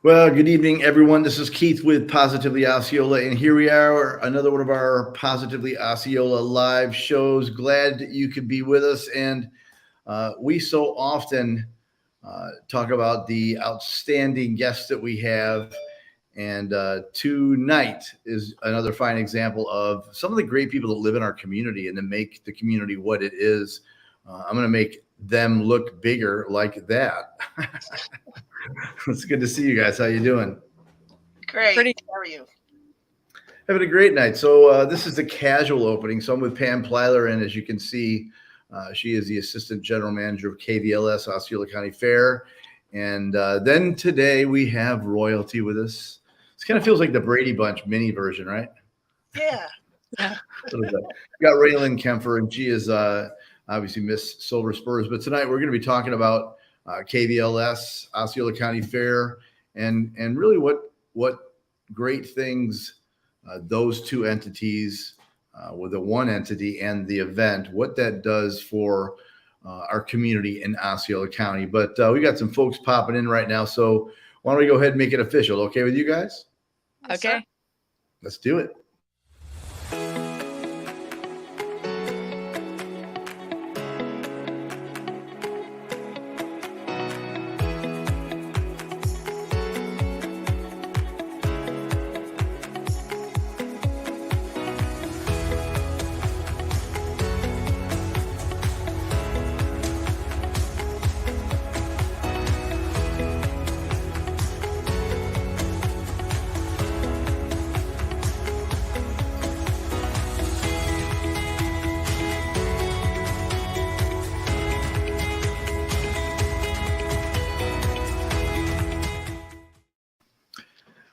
Well, good evening, everyone. This is Keith with Positively Osceola, and here we are, another one of our Positively Osceola live shows. Glad that you could be with us, and we so often talk about the outstanding guests that we have, and tonight is another fine example of some of the great people that live in our community and that make the community what it is. I'm going to make them look bigger like that. It's good to see you guys. How you doing? Great. Pretty- How are you? Having a great night. So this is the casual opening. So I'm with Pam Plylar, and as you can see, she is the Assistant General Manager of KVLS, Osceola County Fair. And then today we have royalty with us. This kind of feels like the Brady Bunch mini version, right? Yeah. We got Raelynne Kempfer, and she is obviously Miss Silver Spurs. But tonight we're going to be talking about KVLS, Osceola County Fair, and really what great things those two entities, with the one entity and the event, what that does for our community in Osceola County. But we got some folks popping in right now, so why don't we go ahead and make it official? Okay with you guys? Yes, Okay. sir. Let's do it.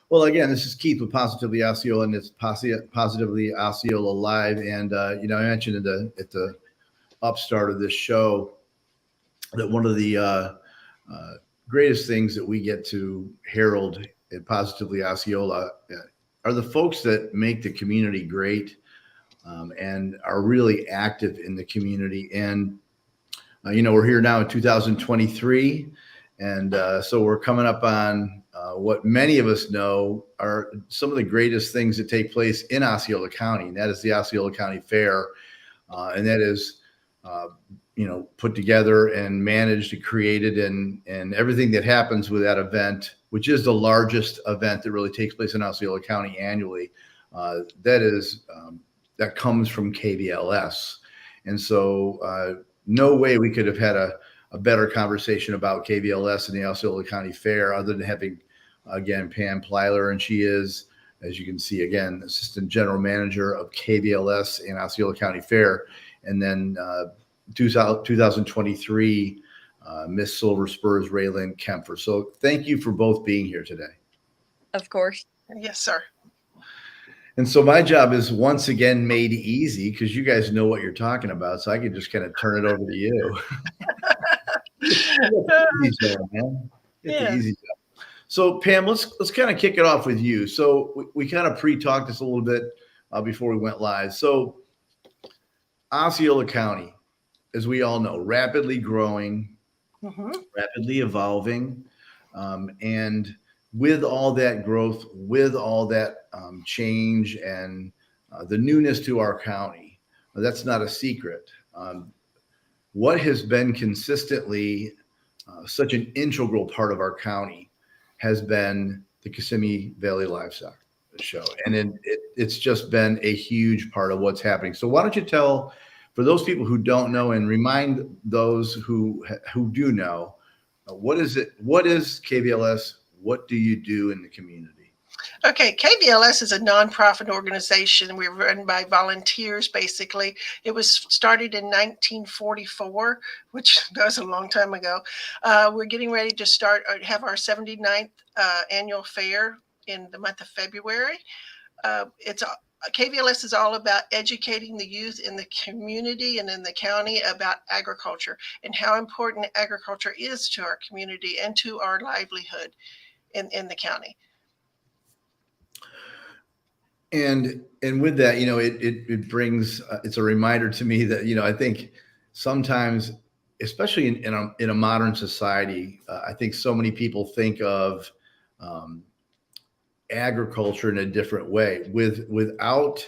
Well, again, this is Keith with Positively Osceola, and it's Positively Osceola Live. And I mentioned at the upstart of this show that one of the greatest things that we get to herald at Positively Osceola are the folks that make the community great, and are really active in the community. And we're here now in 2023, and so we're coming up on what many of us know are some of the greatest things that take place in Osceola County, and that is the Osceola County Fair, and that is put together and managed and created, and everything that happens with that event, which is the largest event that really takes place in Osceola County annually. That comes from KVLS, and so no way we could have had a better conversation about KVLS and the Osceola County Fair other than having, again, Pam Plylar, and she is, as you can see, again, Assistant General Manager of KVLS and Osceola County Fair, and then 2023 Miss Silver Spurs Raelynne Kempfer. So thank you for both being here today. Of course. Yes, sir. And so my job is once again made easy because you guys know what you're talking about, so I can just kind of turn it over to you. Easy job, man. It's Yeah. the easy job. So Pam, let's kind of kick it off with you. So we kind of pre-talked this a little bit before we went live. So Osceola County, as we all know, rapidly growing, rapidly evolving, and with all that growth, with all that change and the newness to our county, that's not a secret. What has been consistently such an integral part of our county has been the Kissimmee Valley Livestock Show. And it's just been a huge part of what's happening. So why don't you tell, for those people who don't know, and remind those who do know, what is it? What is KVLS? What do you do in the community? Okay, KVLS is a nonprofit organization. We're run by volunteers, basically. It was started in 1944, which was a long time ago. We're getting ready to have our 79th annual fair in the month of February. KVLS is all about educating the youth in the community and in the county about agriculture and how important agriculture is to our community and to our livelihood in the county. And with that, it brings, it's a reminder to me that, I think sometimes, especially in a modern society, I think so many people think of agriculture in a different way. Without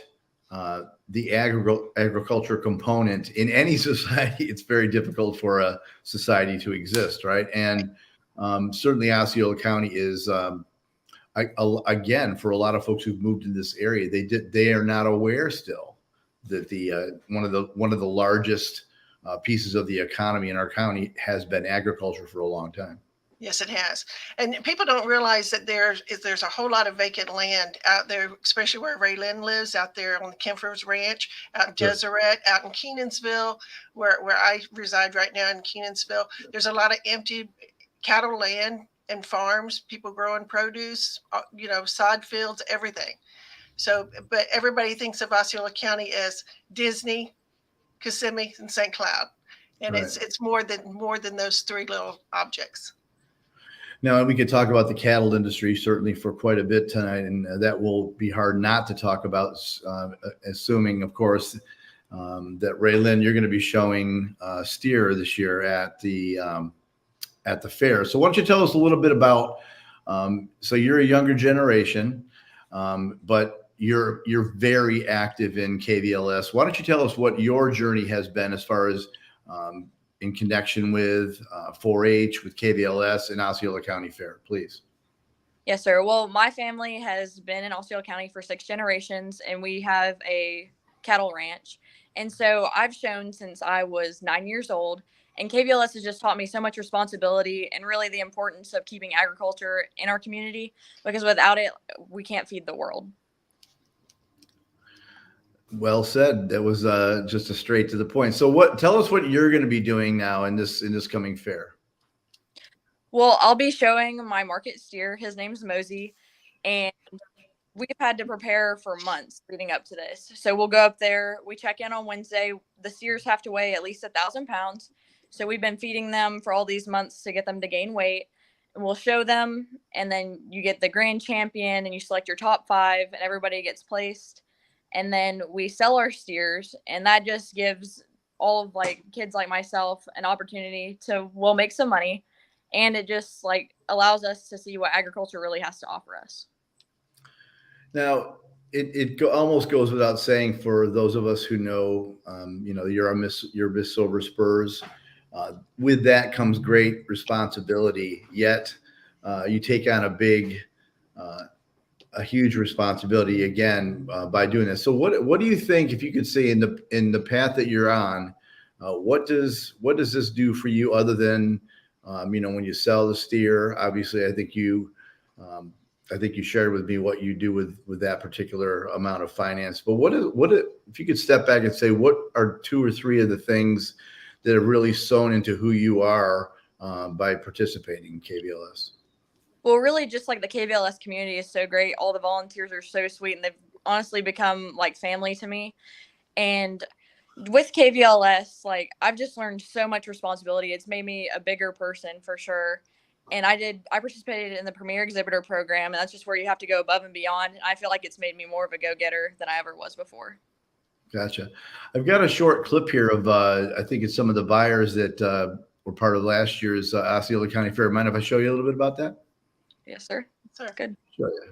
the agriculture component in any society, it's very difficult for a society to exist, right? And certainly Osceola County is, again, for a lot of folks who've moved in this area, they are not aware still that one of the largest pieces of the economy in our county has been agriculture for a long time. Yes, it has. And people don't realize that there's a whole lot of vacant land out there, especially where Raelynne lives, out there on the Kempfer's Ranch, out in Sure. Deseret, out in Kenansville, where I reside right now in Kenansville. There's a lot of empty cattle land and farms, people growing produce, sod fields, everything. So, but everybody thinks of Osceola County as Disney, Kissimmee, and St. Cloud. And Right. it's more than those three little objects. Now, we could talk about the cattle industry certainly for quite a bit tonight, and that will be hard not to talk about, assuming, of course, that Raelynne, you're going to be showing steer this year at the fair. So why don't you tell us a little bit about, so you're a younger generation, but you're very active in KVLS. Why don't you tell us what your journey has been as far as in connection with 4-H, with KVLS and Osceola County Fair, please. Yes, sir. Well, my family has been in Osceola County for 6 generations, and we have a cattle ranch. And so I've shown since I was 9 years old, and KVLS has just taught me so much responsibility and really the importance of keeping agriculture in our community, because without it, we can't feed the world. Well said. That was just a straight to the point. So tell us what you're going to be doing now in this coming fair. Well, I'll be showing my market steer. His name's Mosey, and we've had to prepare for months leading up to this. So we'll go up there. We check in on Wednesday. The steers have to weigh at least 1,000 pounds. So we've been feeding them for all these months to get them to gain weight. And we'll show them, and then you get the grand champion, and you select your top 5, and everybody gets placed. And then we sell our steers, and that just gives all of kids like myself an opportunity to make some money, and it just allows us to see what agriculture really has to offer us. Now, it almost goes without saying for those of us who know, you're Miss Silver Spurs. With that comes great responsibility. Yet you take on a huge responsibility again by doing this. So what do you think, if you could say in the path that you're on, what does this do for you other than when you sell the steer? Obviously, I think you shared with me what you do with that particular amount of finance. But what if you could step back and say, what are 2 or 3 of the things that have really sewn into who you are by participating in KVLS? Well, really, just the KVLS community is so great. All the volunteers are so sweet, and they've honestly become like family to me. And with KVLS, I've just learned so much responsibility. It's made me a bigger person for sure. And I participated in the Premier Exhibitor program, and that's just where you have to go above and beyond. And I feel like it's made me more of a go-getter than I ever was before. Gotcha. I've got a short clip here of, I think it's some of the buyers that were part of last year's Osceola County Fair. Mind if I show you a little bit about that? Yes, sir. Sure. Good. Sure, yeah.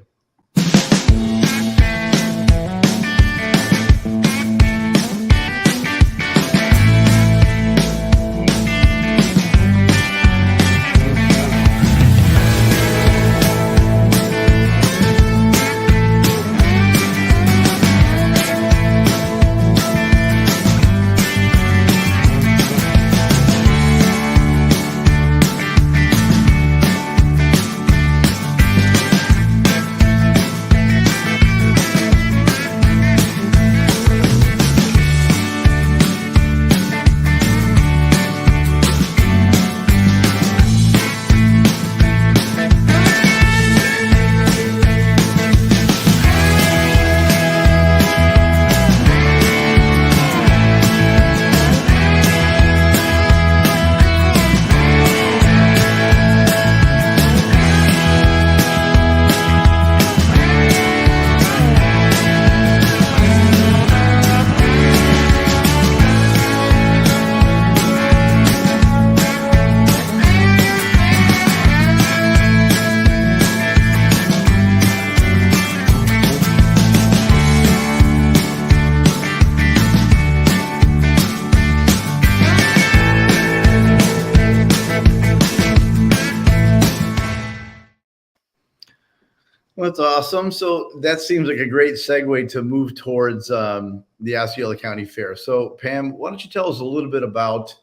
Well, that's awesome. So that seems like a great segue to move towards the Osceola County Fair. So, Pam, why don't you tell us a little bit about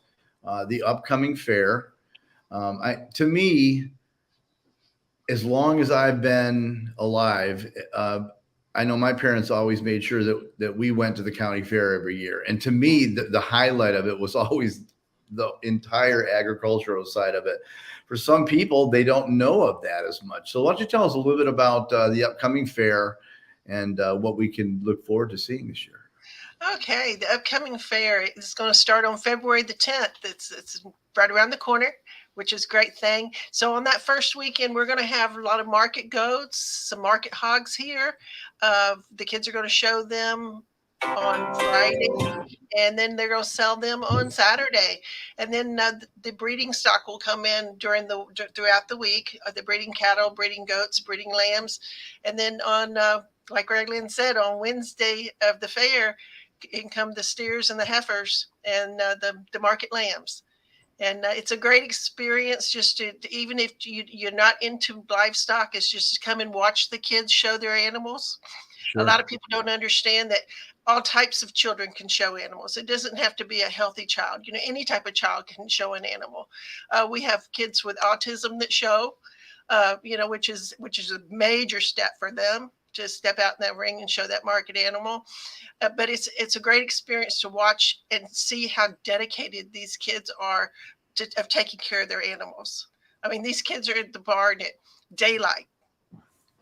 the upcoming fair? To me, as long as I've been alive, I know my parents always made sure that we went to the county fair every year. And to me, the highlight of it was always the entire agricultural side of it. For some people, they don't know of that as much. So why don't you tell us a little bit about the upcoming fair and what we can look forward to seeing this year? Okay, the upcoming fair is going to start on February the 10th. It's right around the corner, which is a great thing. So on that first weekend, we're going to have a lot of market goats, some market hogs here. The kids are going to show them on Friday, and then they're going to sell them on Saturday. And then the breeding stock will come in throughout the week. The breeding cattle, breeding goats, breeding lambs, and then on like Raelynne said, on Wednesday of the fair, in come the steers and the heifers and the market lambs. And it's a great experience just to even if you're not into livestock, it's just to come and watch the kids show their animals. A lot Sure. of people don't understand that all types of children can show animals. It doesn't have to be a healthy child. Any type of child can show an animal. We have kids with autism that show, which is a major step for them to step out in that ring and show that market animal. But it's a great experience to watch and see how dedicated these kids are of taking care of their animals. I mean, these kids are at the barn at daylight.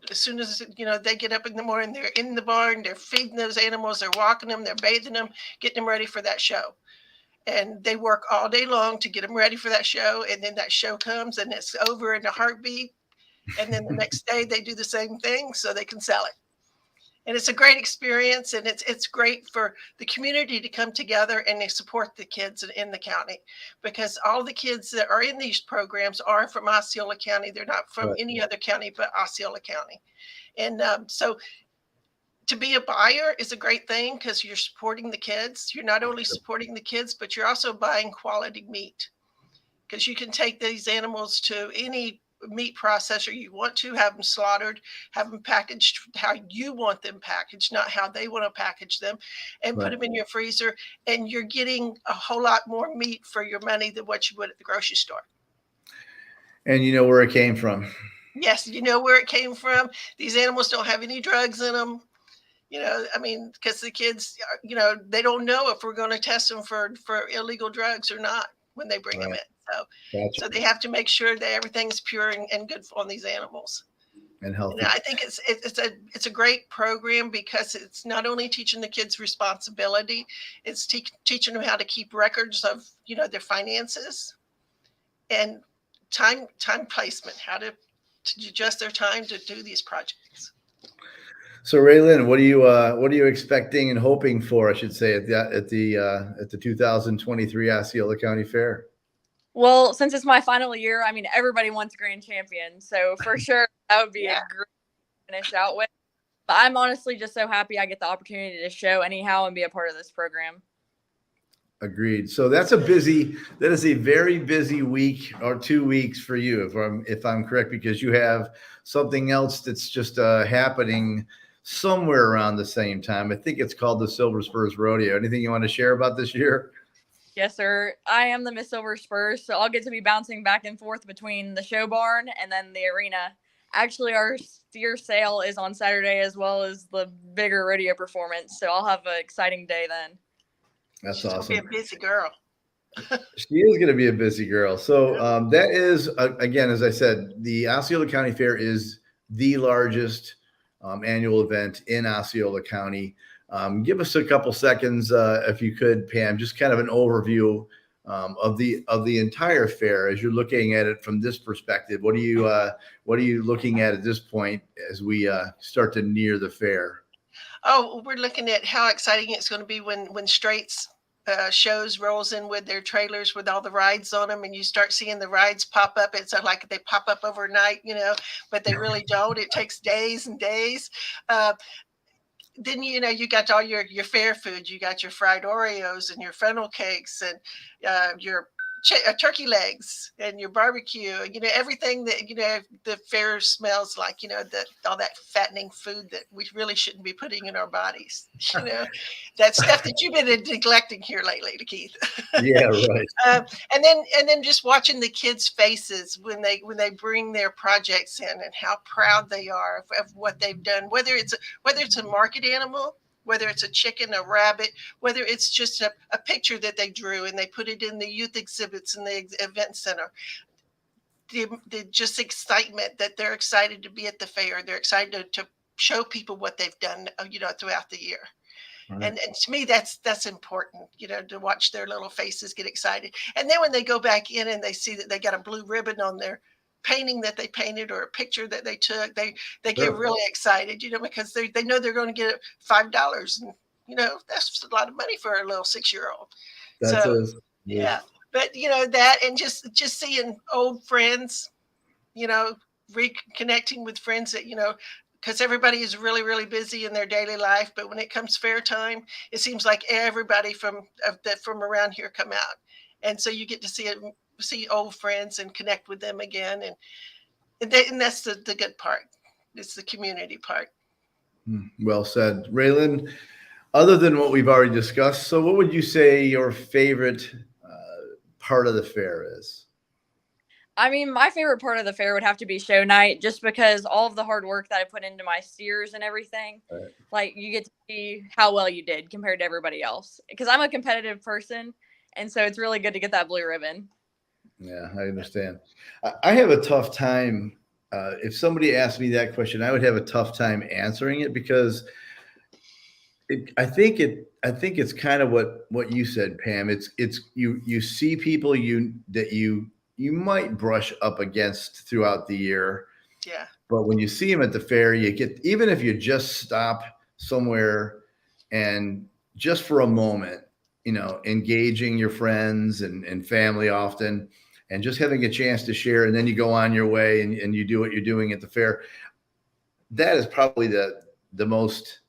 As soon as they get up in the morning, they're in the barn, they're feeding those animals, they're walking them, they're bathing them, getting them ready for that show. And they work all day long to get them ready for that show. And then that show comes and it's over in a heartbeat. And then the next day they do the same thing so they can sell it. And it's a great experience, and it's great for the community to come together and they support the kids in the county, because all the kids that are in these programs are from Osceola County. They're not from Right. any other county but Osceola County. And so to be a buyer is a great thing because you're supporting the kids. You're not only supporting the kids, but you're also buying quality meat, because you can take these animals to any meat processor you want to, have them slaughtered, have them packaged how you want them packaged, not how they want to package them, and put Right. them in your freezer. And you're getting a whole lot more meat for your money than what you would at the grocery store. And you know where it came from. Yes, you know where it came from. These animals don't have any drugs in them. I mean, because the kids, they don't know if we're going to test them for illegal drugs or not when they bring them Right. in. So, Gotcha. so they have to make sure that everything's pure and good on these animals. And And healthy. I think it's a great program because it's not only teaching the kids responsibility, it's teaching them how to keep records of their finances and time placement, how to adjust their time to do these projects. So Raelynne, what are you expecting and hoping for, I should say, at the 2023 Osceola County Fair? Well, since it's my final year, I mean, everybody wants grand champion. So for sure, that would be a Yeah. great finish out with. But I'm honestly just so happy I get the opportunity to show anyhow and be a part of this program. Agreed. So that is a very busy week or 2 weeks for you, if I'm correct, because you have something else that's just happening somewhere around the same time. I think it's called the Silver Spurs Rodeo. Anything you want to share about this year? Yes, sir. I am the Miss Silver Spurs, so I'll get to be bouncing back and forth between the show barn and then the arena. Actually, our steer sale is on Saturday as well as the bigger rodeo performance, so I'll have an exciting day then. That's She's awesome. gonna be a busy girl. She is going to be a busy girl. So that is, again, as I said, the Osceola County Fair is the largest annual event in Osceola County. Give us a couple seconds, if you could, Pam, just kind of an overview of the entire fair as you're looking at it from this perspective. What are you looking at this point as we start to near the fair? Oh, we're looking at how exciting it's going to be when Straits shows rolls in with their trailers with all the rides on them, and you start seeing the rides pop up. It's like they pop up overnight, but they really don't. It takes days and days. Then you got all your fair food. You got your fried Oreos and your funnel cakes and your turkey legs and your barbecue, everything that, the fair smells like, all that fattening food that we really shouldn't be putting in our bodies, that stuff that you've been neglecting here lately, Keith. Yeah, right. And then just watching the kids' faces when they bring their projects in and how proud they are of what they've done, whether it's a market animal, whether it's a chicken, a rabbit, whether it's just a picture that they drew and they put it in the youth exhibits in the event center. The just excitement that they're excited to be at the fair. They're excited to show people what they've done, throughout the year. Right. And to me, that's important, to watch their little faces get excited. And then when they go back in and they see that they got a blue ribbon on their painting that they painted or a picture that they took, they get Sure. really excited, because they know they're going to get $5, and that's a lot of money for a little 6-year-old. That's So a yeah, but that, and just seeing old friends, reconnecting with friends that because everybody is really, really busy in their daily life, but when it comes fair time, it seems like everybody from around here come out, and so you get to see old friends and connect with them again, and that's the good part. It's the community part. Well said, Raelynne. Other than what we've already discussed, so what would you say your favorite part of the fair is? I mean, my favorite part of the fair would have to be show night, just because all of the hard work that I put into my steers and everything, Right. like you get to see how well you did compared to everybody else. Because I'm a competitive person, and so it's really good to get that blue ribbon. Yeah, I understand. I have a tough time. If somebody asked me that question, I would have a tough time answering it because I think it's kind of what you said, Pam. It's you see people that you might brush up against throughout the year. Yeah. But when you see them at the fair, you get, even if you just stop somewhere and just for a moment, engaging your friends and family often, and just having a chance to share, and then you go on your way and you do what you're doing at the fair. That is probably the most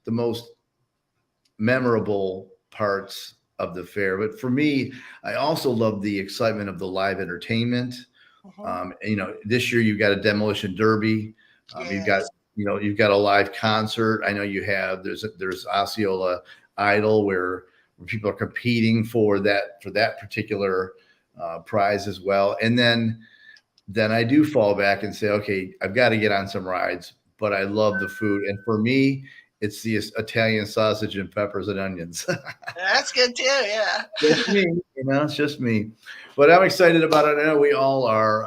memorable parts of the fair. But for me, I also love the excitement of the live entertainment. This year you've got a demolition derby. You've got, Yes. you've got a live concert. I know you have, there's Osceola Idol where people are competing for that particular prize as well. And then I do fall back and say, okay, I've got to get on some rides, but I love the food. And for me, it's the Italian sausage and peppers and onions. That's good too. Yeah. Just me, it's just me. But I'm excited about it. I know we all are.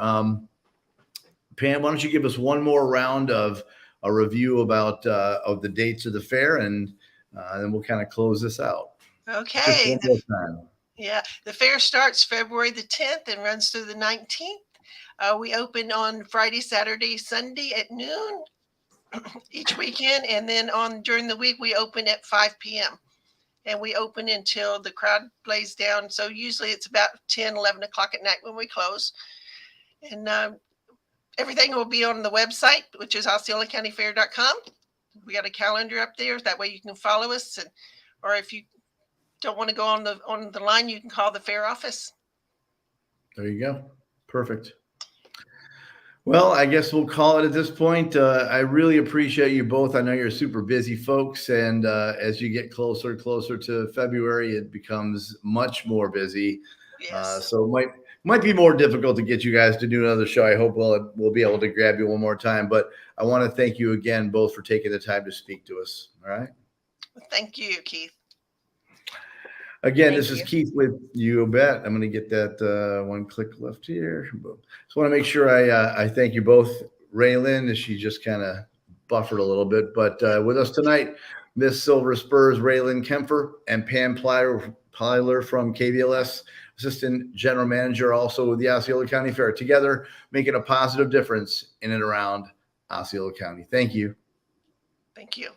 Pam, why don't you give us one more round of a review about of the dates of the fair, and then we'll kind of close this out. Okay. Just one more time. Yeah, the fair starts February the 10th and runs through the 19th. We open on Friday, Saturday, Sunday at noon each weekend, and then during the week we open at 5 p.m. and we open until the crowd lays down. So usually it's about 10, 11 o'clock at night when we close. And everything will be on the website, which is OsceolaCountyFair.com. We got a calendar up there. That way you can follow us, or if you don't want to go on the line, you can call the fair office. There you go. Perfect. Well, I guess we'll call it at this point. I really appreciate you both. I know you're super busy folks, and as you get closer and closer to February, it becomes much more busy. Yes. So it might be more difficult to get you guys to do another show. I hope we'll be able to grab you one more time. But I want to thank you again both for taking the time to speak to us. All right. Thank you, Keith. Again, Thank this is you. Keith with You Bet. I'm going to get that one click left here. Just want to make sure I thank you both. Raelynne, as she just kind of buffered a little bit, but with us tonight, Miss Silver Spurs Raelynne Kempfer and Pam Plylar from KVLS, Assistant General Manager, also with the Osceola County Fair, together making a positive difference in and around Osceola County. Thank you. Thank you.